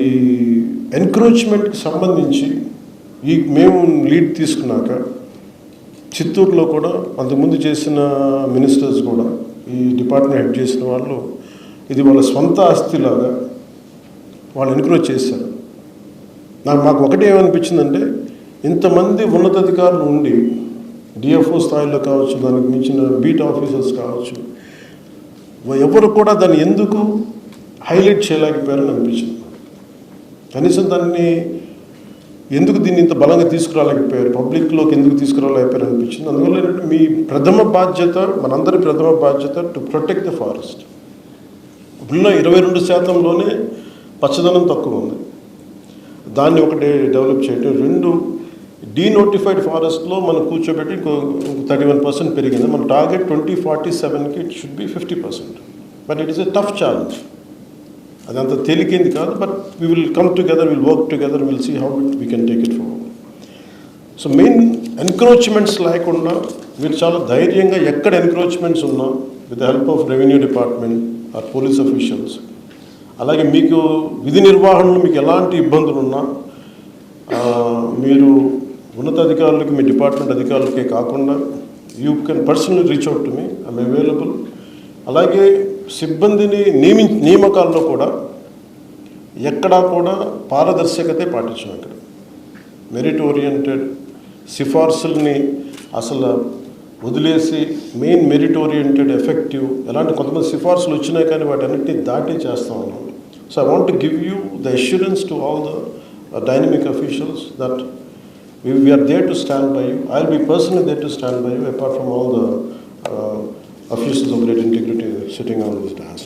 ఈ ఎన్క్రోచ్మెంట్కి సంబంధించి మేము లీడ్ తీసుకున్నాక చిత్తూరులో కూడా అంతకుముందు చేసిన మినిస్టర్స్ కూడా ఈ డిపార్ట్మెంట్ హెడ్ చేసిన వాళ్ళు ఇది వాళ్ళ సొంత ఆస్తిలాగా వాళ్ళు ఎన్క్రోచ్ చేశారు. మాకు ఒకటే ఏమనిపించిందంటే, ఇంతమంది ఉన్నతాధికారులు ఉండి డిఎఫ్ఓ స్థాయిలో కావచ్చు, దానికి మించిన బీట్ ఆఫీసర్స్ కావచ్చు, ఎవరు కూడా దాన్ని ఎందుకు హైలైట్ చేయలేకపోయారని అనిపించింది. కనీసం దాన్ని ఎందుకు దీన్ని ఇంత బలంగా తీసుకురాలేకపోయారు, పబ్లిక్లోకి ఎందుకు తీసుకురాలేకపోయారు అనిపించింది. అందువల్ల ఏంటంటే మీ ప్రథమ బాధ్యత, మనందరి ప్రథమ బాధ్యత టు ప్రొటెక్ట్ ద ఫారెస్ట్. ఇప్పుడున్న 22%లోనే పచ్చదనం తక్కువ ఉంది, దాన్ని ఒకటి డెవలప్ చేయడం. 2 డీనోటిఫైడ్ ఫారెస్ట్లో మనం కూర్చోబెట్టి ఇంకో 31% పెరిగింది. మన టార్గెట్ 2047కి it should be 50%. But it is a tough challenge. అది అంత తేలికేంది కాదు. But we will come together, will work together, will see how we can take it forward. So main encroachments లేకుండా మీరు చాలా ధైర్యంగా ఎక్కడ ఎన్క్రోచ్మెంట్స్ ఉన్నా with the help of revenue department or police officials, అలాగే మీకు విధి నిర్వహణలో మీకు ఎలాంటి ఇబ్బందులు ఉన్నా మీరు ఉన్నతాధికారులకి, మీ డిపార్ట్మెంట్ అధికారులకే కాకుండా you can personally reach out to me, I'm available. అలాగే సిబ్బందిని నియామకాల్లో కూడా ఎక్కడా కూడా పారదర్శకతే పాటించాం. ఇక్కడ మెరిట్ ఓరియంటెడ్ సిఫార్సుల్ని అసలు వదిలేసి మెయిన్ మెరిట్ ఓరియంటెడ్ ఎఫెక్టివ్, ఎలాంటి కొంతమంది సిఫార్సులు వచ్చినాయి కానీ వాటన్నిటిని దాటి చేస్తూ ఉన్నాం. So I want to give you the assurance to all the dynamic officials that we are there to stand by you. I'll be personally there to stand by you, apart from all the officials of great integrity sitting on this dais.